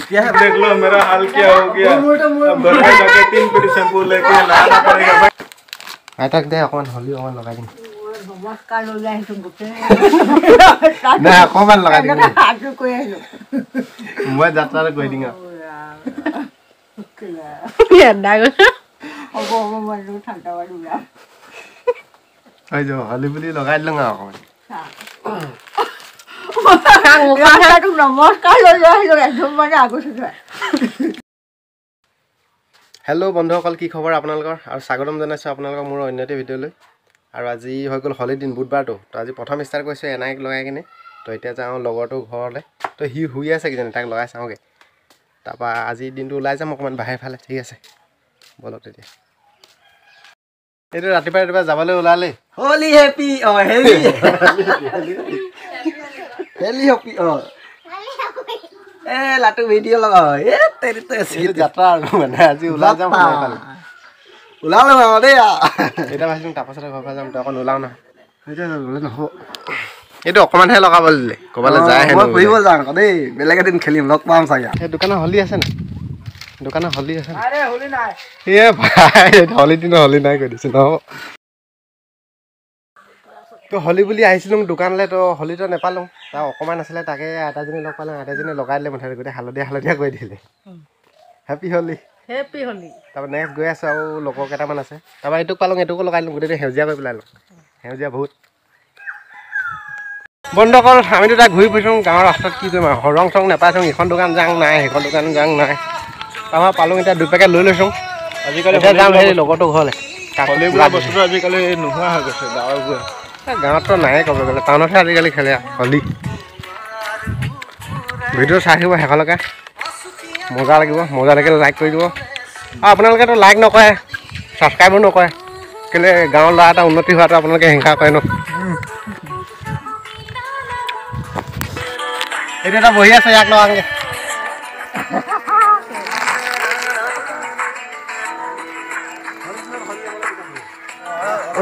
क्या देख लो मेरा हाल क्या हो गया अब घर में जाके 3 पेटी शैम्पू लेके लाना पड़ेगा भाई आइताक दे अकमान हली अकमान लगाइ दिम नमस्कार লৈ আহিছো গুতে না অকমান লগাই দিম আজু কৈ আহিলো মই যাত্ৰাৰে কৈ দিম ইয়ান্দা গো হ'ব মই ঠাণ্ডা বালু না হৈ যাব হলি বুলি লগাই দিলং অকমান নমস্কাৰ লৈ আহিলো একদম মানে আগতে হেল্ল' বন্ধুসকল কি খবৰ আপোনালোকৰ আৰু স্বাগতম জনাইছো আপোনালোকৰ মোৰ অন্য এটা ভিডিঅ'লৈ আৰু আজি হৈ গ'ল হলি দিন বুধবাৰটো তো আজি প্ৰথম ষ্টাৰ্ট কৰিছো এনাইক লগাই কিনে তো এতিয়া যাওঁ লগৰটো ঘৰলৈ তো হি শুই আছে কিজানি তাক লগাই চাওঁগে তাৰপা আজি দিনটো ওলাই যাম অকমান বাহিৰ ফালে ঠিক আছে বলক তেতিয়া এইটো ৰাতিপুৱা যাবলৈ ওলালে Holy happy or healthy healthy happy or Latu video লগা তেৰি তো এইটো যাত্ৰা আৰু মানে আজি ওলাই যাম ফালে ওলালো দে এটা ভাবিছো তাৰপাছতে ঘৰ পৰা যাম তো অকণ ওলাও না এইটো অকমানহে লগাব দিলে ক'বালৈ যায় মই ফুৰিব যাওঁ দেই বেলেগ এদিন খেলিম লগ পাম চাগে এই দোকানত হলি আছে না দোকানত হলি আছে না আৰে হলি নাই এ ভাই হলি দিন হলি নাই কৈ দিছো ন তো হলি বুলি আহিছিলো দোকানলৈ তো হলিটো নেপালোঁ তাৰ অকণমান আছিলে তাকে আটাজনী লগ পালোঁ আটাজনী লগাই দিলে মুঠতে গোটেই হালধীয়া কৰি দিলে হেপী হলি তাৰপৰা নেক্সট গৈ আছোঁ আৰু লগৰ কেইটামান আছে তাৰপৰা এইটোক পালোঁ এইটোকো লগাই দিলোঁ গোটেইটো সেউজীয়া কৰি পেলালোঁ সেউজীয়া বহুত বন্ধুসকল আমিতো তাক ঘূৰি ফুৰিছোঁ গাঁৱৰ ৰাস্তাত কি কৰিম আৰু ৰং চং নাপাইছোঁ ইখন দোকান যাওঁ নাই সেইখন দোকান যাওঁ নাই তাৰপৰা পালোঁ এতিয়া 2 পেকেট লৈ লৈছোঁ আজিকালি যাম সেই লগৰটো ঘৰলৈ হলি বোলা বস্তুটো আজিকালি নোহোৱা হৈ গৈছে গাঁৱৰ গাঁৱততো নাই ক'ব গ'লে টাউনতহে আজিকালি খেলে হলি ভিডিঅ' চাই থাকিব শেষলৈকে মজা লাগিব মজা লাগিলে লাইক কৰি দিব আৰু আপোনালোকেতো লাইক নকৰে ছাবস্ক্ৰাইবো নকৰে কেলৈ গাঁৱৰ ল'ৰা এটা উন্নতি হোৱাটো আপোনালোকে হিংসা কৰে ন এইটো এটা বহি আছে ইয়াক লগাওঁগৈ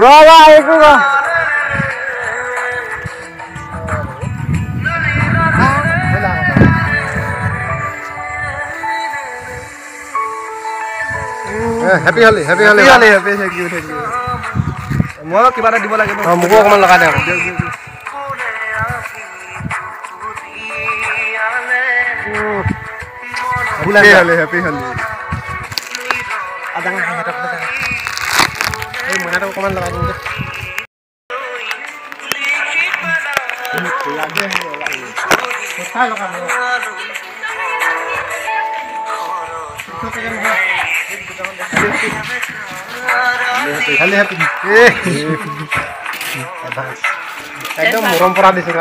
ৰবা এইটো হেপী হলি হেপী হলি হেপী থেংক ইউ মই কিবা এটা দিব লাগে মোকো অকণমান লগাই দে আকৌ হেপী হলি এই মইনাটো অকণমান লগাই দিম একদম মৰম পৰা দিছে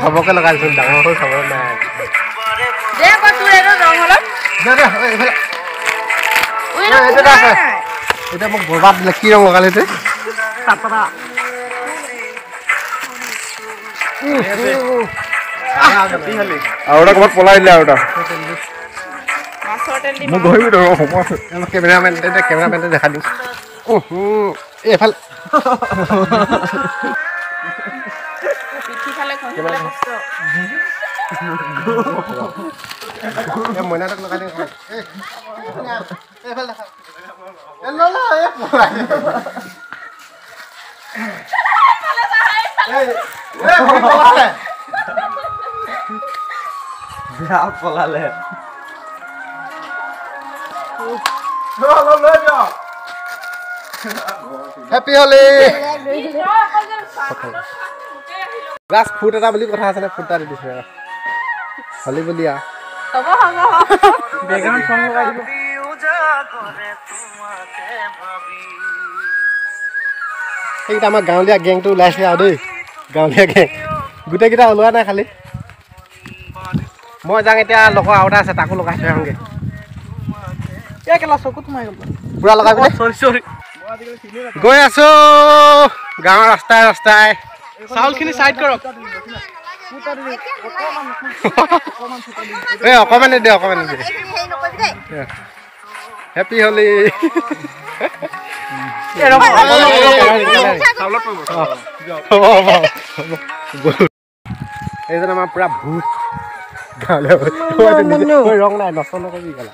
চবকে লগাইছো ডাঙৰ হৈ চাব নাই এতিয়া মোক বৰবাদ দিলে কি ৰং লগালে আৰু এটা ক'ৰবাত পলাই দিলে আৰু এটা মই গৈ কেমেৰামেনটো দেখা দিওঁ এইফালে মইনাটোক লগাই দিওঁ এইফালে দেখা পলালে হেপী হলি গ্লাছ ফুট এটা বুলি কথা আছে নে ফুট এটা দি দিছে হলি বুলি বেকগ্ৰাউণ্ড সং লগাই দিব সেইকেইটা আমাৰ গাঁৱলীয়া গেংটো ওলাইছে আৰু দেই গাঁৱলীয়া গেং গোটেইকেইটা ওলোৱা নাই খালি মই যাওঁ এতিয়া লগৰ আৰু এটা আছে তাকো লগাই থৈ আহোঁগৈ চকুত সোমাই গ'ল পুৰা লগাই চৰি গৈ আছো গাঁৱৰ ৰাস্তাই ৰাস্তাই চাউলখিনি সাইড কৰক এই অকমানে দে হেপী হলি এইজন আমাৰ পুৰা ভূত ৰং নাই নচল নকবি গলা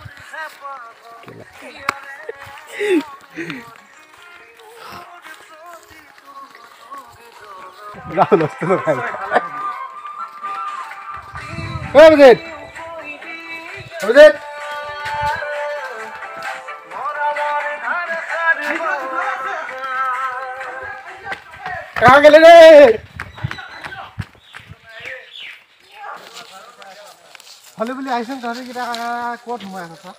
कहाँ गेले रे हले बोली आइसन तहरे किटा कोट মই আছে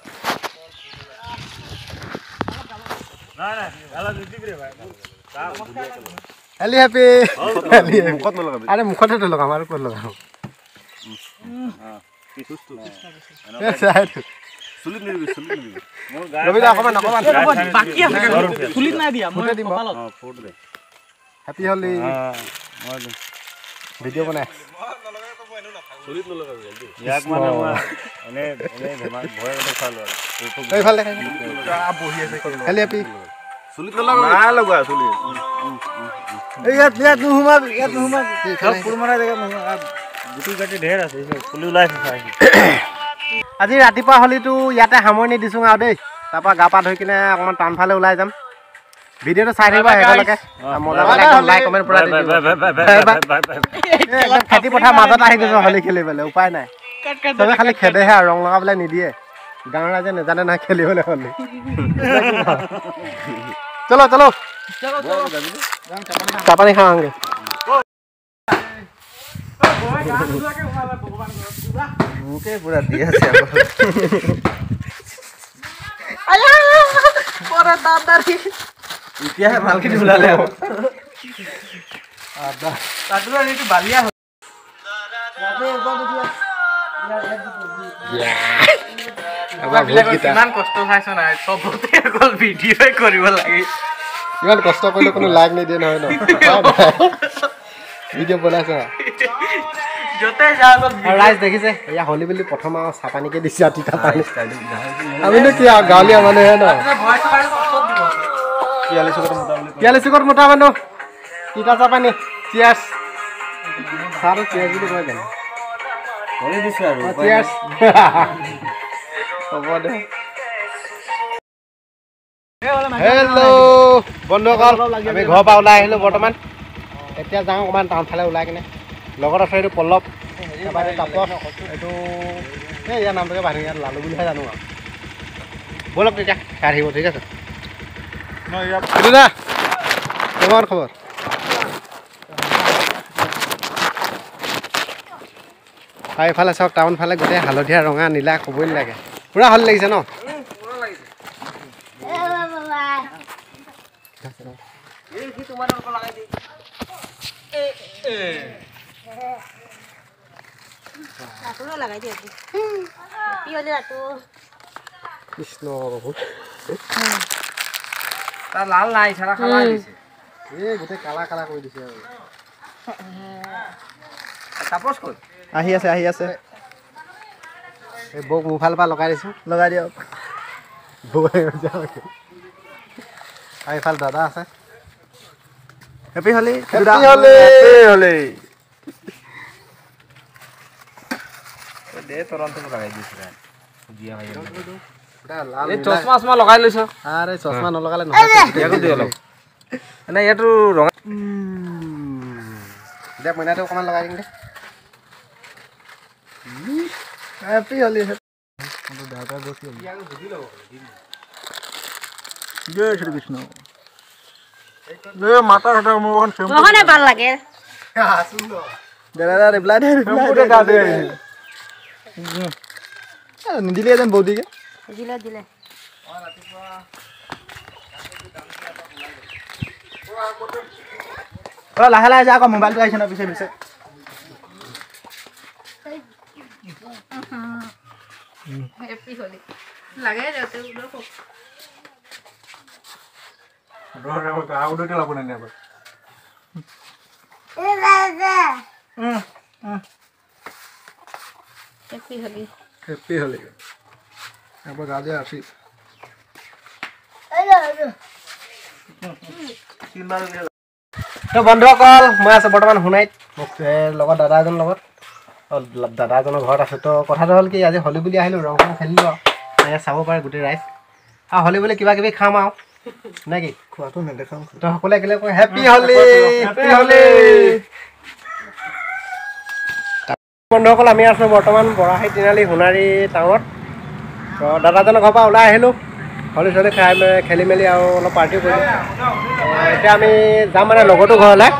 हेली हैप्पी मुखत न लगाबे अरे मुखत तो लगाम आरो कोन लगाम सुलित निबी मोर गाय रवि दा अकमान बाकी আছে सुलित নাই দিয়া মই কপালত फोट दे हैप्पी होली हां ভিডিও বনাই सुलित न लगाबे जल्दी याक माने एने धमा भय गटे खालो এই ভাল দেখাই आ বহি আছে हेली हैप्पी सुलित न लगाबे ना लगवा सुलित ए यात नुहुमा सब पुरमारा जगह गुटी गाटी ढेर আছে ফুলি ওলাইছে চাই আজি ৰাতিপুৱা হলিটো ইয়াতে সামৰণি দিছো আৰু দেই তাপা গা পা ধুই কিনে অকমান টানফালে ওলাই যাম ভিডিওটো চাই থাকিবা হেকলকে মজা লাগে লাইক কমেন্ট পুৰা দি দিবা খেতি পথাৰ মাজত আহি গৈছে হলি খেলিবলৈ উপায় নাই তবে খালি খেদেহে আৰু ৰং লগাবলৈ নিদিয়ে গাঁৱৰ ৰাইজে নেজানে না খেলিবলৈ হলি চলো চলো চাপানি খাওঁগে मुके पूरा दिया से आया पूरा दादारी इतिहास मालकिन बुलाले आदा तादुरा रे बालिया किमान कष्ट खाइছ ना सबते अकल भिडिओ কৰিব লাগে ইমান কষ্ট কৰিলে কোনো লাইক নাই দিয়ে নহয় ন ভিডিও বনাইছ জতে যাগল রাইজ দেখিছে ইয়া হলি বলি প্রথম সাপানিকে দিছি আটিটা পানি আমি নে কি গালিয়া মানে হে না ভয় তো কষ্ট দিব 44 মোটা মানুহ টিটা চাপানি চিয়ার্স সারে চিয়ার্স বুলি কয় জানো হলি দিছ আৰু চিয়াৰ্স হ'ব দে হেল্লো বন্ধুসকল আমি ঘৰ পৰা ওলাই আহিলো বৰ্তমান এতিয়া যাওঁ অকমান টাউন ফালে ওলাই কিনে লগত আছে এইটো পল্লৱ এবাৰে তাপস এইটো এই ইয়াৰ নামটোকে বাঢ়ি ইয়াত লালু বুলিহে জানো আৰু বলক তেতিয়া খাই আহিব ঠিক আছে এইটো না তোমাৰ খবৰ এইফালে চাওক টাউন ফালে গোটেই হালধীয়া ৰঙা নীলা ক'বই নালাগে পুৰা ভাল লাগিছে ন কৃষ্ণ তাৰ লাল নাই ছাৰা খালা দিছে এই গোটেই কালা কালা কৰি দিছে আৰু তাপস ক'ত আহি আছে এই বক মুফাল পা লগাই দিছো লগাই দিয়ক বই যাও আইফাল দাদা আছে হেপী হলি দে তুৰন্ত লগাই দিছ ৰে দিয়া ভাই এই চশমা চশমা লগাই লৈছ আৰে চশমা নলগালে নহয় ইয়াকো দি অলপ এনে ইয়াতো ৰঙা দে মইনাটো অকমান লগাই দিম দে হেপী হলি দাদা গছি ইয়াকো বুজি লব জয় শ্ৰী কৃষ্ণ নে মাতা হটা মোহন শ্যাম্পু মোহনে ভাল লাগে সুন্দর দাদা রিপ্লাই দে গা দে নিদিলে যেন বৌদিকে দিলে লাহে লাহে যা আকৌ মোবাইলটো আহিছে ন পিছে পিছে হেপী হলি লাগে যাতে উলো रो रे वो आउट लाबो ने হেপী হলি এবাৰ গা দিয়া আছি তো বন্ধুসকল মই আছোঁ বৰ্তমান সোণাইত লগত দাদা এজনৰ লগত দাদা এজনৰ ঘৰত আছোঁ তো কথাটো হ'ল কি আজি হলি বুলি আহিলোঁ ৰং চং খেলিলোঁ আৰু চাব পাৰে গোটেই ৰাইজ আৰু হলি বুলি কিবা কিবি খাম আৰু নে কি খোৱাটো নেদেখাম তো সকলোৱে একেলগে কয় হেপী হলি হেপী হলি বন্ধুসকল আমি আছোঁ বৰ্তমান বৰাহাই তিনিআলি সোণাৰী টাউনত তো দাদাজনৰ ঘৰৰ পৰা ওলাই আহিলোঁ হলি চলি খাই খেলি মেলি আৰু অলপ পাৰ্টি কৰিলোঁ এতিয়া আমি যাম মানে লগৰটো ঘৰলৈ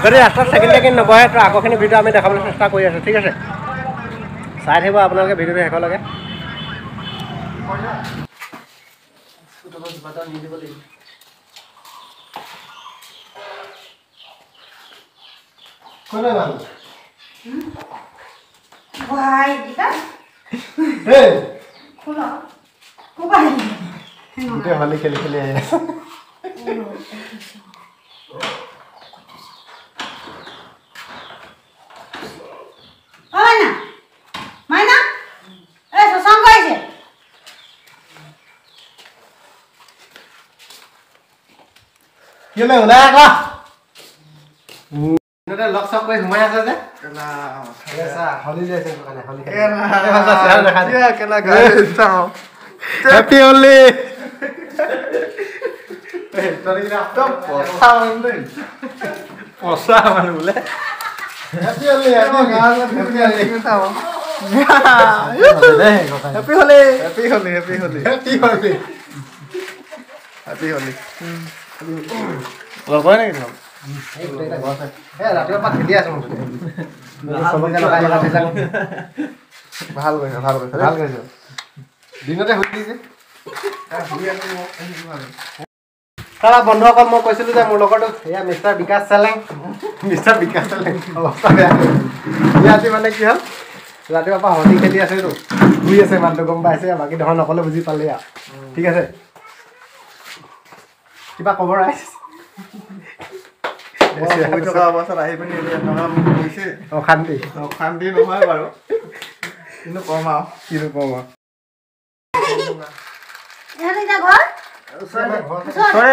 যদি ৰাস্তাত চেকেণ্ড টেকেণ্ড নবহে তো আগৰখিনি ভিডিঅ' আমি দেখাবলৈ চেষ্টা কৰি আছোঁ ঠিক আছে চাই থাকিব আপোনালোকে ভিডিঅ'টো শেষলৈকে গোটেই হলি খেলি খেলি আহি আছে কেলে ওলাই আকৌ লগ চক কৰি সোমাই আছে যে হলি যাইছে হেপী হলি পচা মানুহ বোলে হেপী হলি হেপী হলি হেপী হলি হেপী হলি হেপী হলি হেপী হলি লগৰ নেকি ৰাতিপুৱা খেলি আছো ভাল কৰিছে ভাল কৰিছে ভাল কৰিছে দিনতে শুই যে তাৰ বন্ধুসকল মই কৈছিলোঁ যে মোৰ লগৰটো এয়া মিষ্টাৰ বিকাশ চেলেং অৱস্থা বেয়া আজি মানে কি হ'ল ৰাতিপুৱাৰ পৰা হলি খেলি আছেতো শুই আছে মানুহটো গম পাইছে বাকী ধৰণ নকলে বুজি পালে আৰু ঠিক আছে কিবা ক'ব ৰাইজ শুই থকা অৱস্থাত আহি পিনি অশান্তি অশান্তি নহয় বাৰু কিন্তু কম আৰু কিনো ক'ম আৰু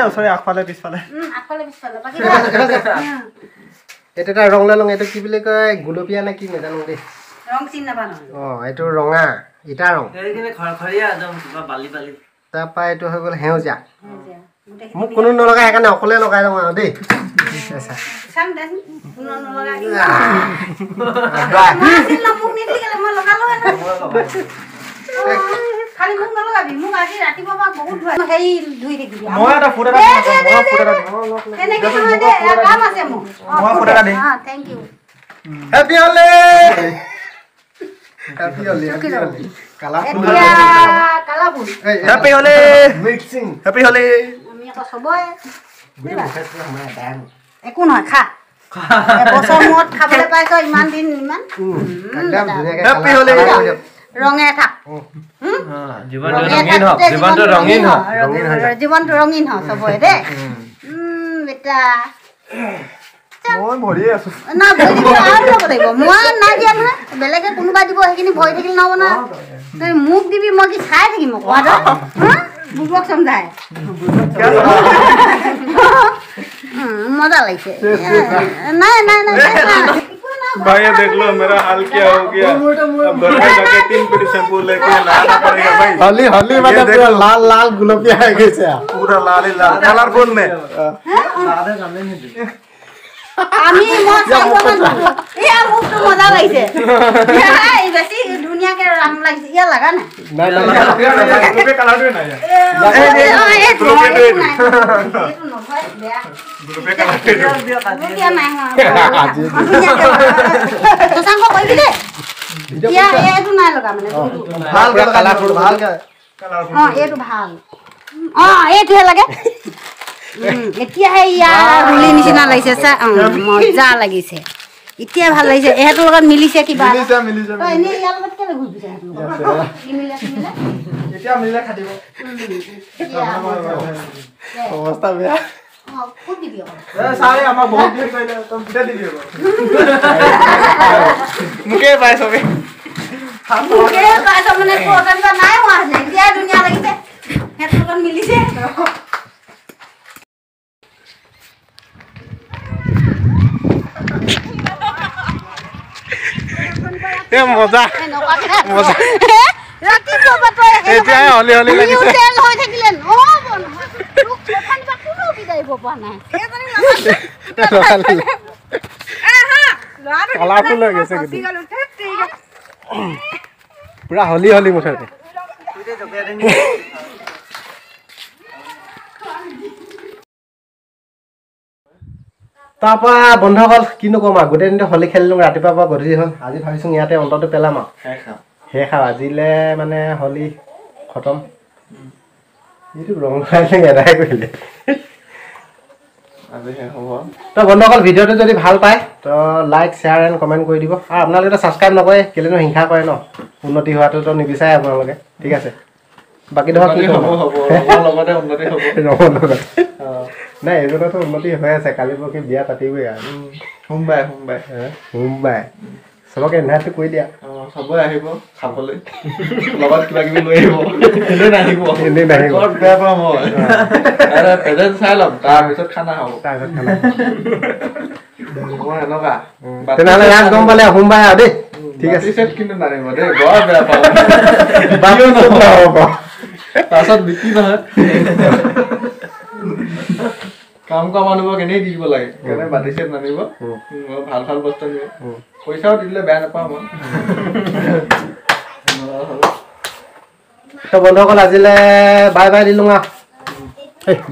ওচৰে আগফালে পিছফালে এইটো এটা ৰং লৈ লওঁ এইটো কি বুলি কয় গুলপীয়া নে কি নাজানো দেই অঁ এইটো ৰঙা ইটা ৰং তাৰপৰা এইটো হৈ গ'ল সেউজীয়া মোক কোনো নলগাই সেইকাৰণে অকলে লগাই লওঁ আৰু দেই হেপী হলি হেপী হলি কালাৰফুল হেপী হলি মিক্সিং হেপী হলি একো নহয় খা এবছৰ মূৰত খাবলৈ পাইছ ইমান দিন ইমান হেপী হলি ৰঙে থাক জীৱনটো ৰঙীন হওক চবৰে দেই বেটা মই ভৰিয়ে আছো না ভৰি দিব আৰু ল'ব লাগিব মই নাই দিয়া নহয় বেলেগে কোনোবা দিব সেইখিনি ভৰি থাকিলে নহ'ব না তই মোক দিবি মই কি চাই থাকিম কোৱাটো বুবক চমজাই मजा लगे नहीं नहीं नहीं भाई देख लो मेरा हाल क्या हो गया अब घर में जाके 3 पेटी शैम्पू लेके नहाना पड़ेगा भाई हली हली मतलब पूरा लाल लाल गुलाबी है कैसे पूरा लाल ही लाल कलरफुल में আমি মই চাইবমান এ মোক তো মজা লাগিছে এই বেছি ধুনিয়াকে ৰং লাগিছে ইয়া লাগা না নাই নাই गुलाबी कलर में ना এই গুলাবী নহয় বেয়া गुलाबी कलर দিয়া নাই তো সাংগ কইবি দে ইয়া এটো নাই লগা মানে ভাল কালাৰফুল ভাল এটো ভাল এটোহে লাগে এতিয়াহে ইয়াৰ ৰুলি নিচিনা লাগিছে মজা লাগিছে এতিয়া ভাল লাগিছে এহেতৰ লগত মিলিছে কিবা মিলিছে তই এনে ইয়াৰ লগত কেলে ঘূৰি পিছে এতিয়া মিলিলে খাটিব অৱস্থা বেয়া ক'ত দিবি আকৌ চাই আমাৰ বহুত দিন কৰিলে তই পিঠা দি দিব মোকে পাই চবে মোকে পাইছ মানে ক'ত নাই হোৱা এতিয়া ধুনীয়া লাগিছে হেড লগত মিলিছে এ মজা মজা ৰাতিপুৱা বাতৰি এতিয়া হলি হলি লাগিছে তেল হৈ থাকিলে নহ'ব নহয় তোক প্ৰথম কোনো বিদাৰিব পৰা নাই কালাৰফুল হৈ গৈছে পুৰা হলি হলি মুঠতে তাৰপৰা বন্ধুসকল কিনো ক'ম আৰু গোটেই দিনটো হলি খেলিলোঁ ৰাতিপুৱাৰ পৰা গধূলি হ'ল আজি ভাবিছোঁ ইয়াতে অন্তটো পেলাম আৰু শেষ আৰু আজিলে মানে হলি খতম এইটো ৰং এদাই কৰিলে তো বন্ধুসকল ভিডিঅ'টো যদি ভাল পায় তো লাইক শ্বেয়াৰ এণ্ড কমেণ্ট কৰি দিব আৰু আপোনালোকে ছাবস্ক্ৰাইব নকৰে কেলেনো হিংসা কৰে ন উন্নতি হোৱাটোতো নিবিচাৰে আপোনালোকে ঠিক আছে বাকী ধৰক কি নাই এজনতো উন্নতি হৈ আছে কালি পৰহি বিয়া পাতিবই আৰু সোমবাৰে চবকে ইনভাইটটো কৰি দিয়া চবৰে আহিব খাবলৈ লগত কিবা কিবি লৈ আহিব এনেই নাহিব বেয়া পাওঁ মই প্ৰেজেণ্ট চাই ল'ম তাৰপিছত খানা খাব মই এনেকুৱা তেনেহ'লে ৰাজ গম পালে সোমবাৰে আৰু দেই ঠিক আছে কিন্তু নানিব দেই বৰ বেয়া পাওঁ তাৰপিছত বিক্ৰী নহয় কাম কৰা মানুহবোৰক এনেই দি দিব লাগে সেইকাৰণে বাতি চেট নানিব ভাল ভাল বস্তু আনিব পইচাও দি দিলে বেয়া নাপাওঁ মই তো বন্ধুসকল আজিলে বাই বাই দিলোঁ আৰু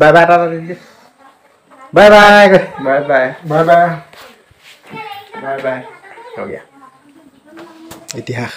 বাই বাই এটা দি দিয়ে bye bye bye bye bye bye bye bye ইতিহাস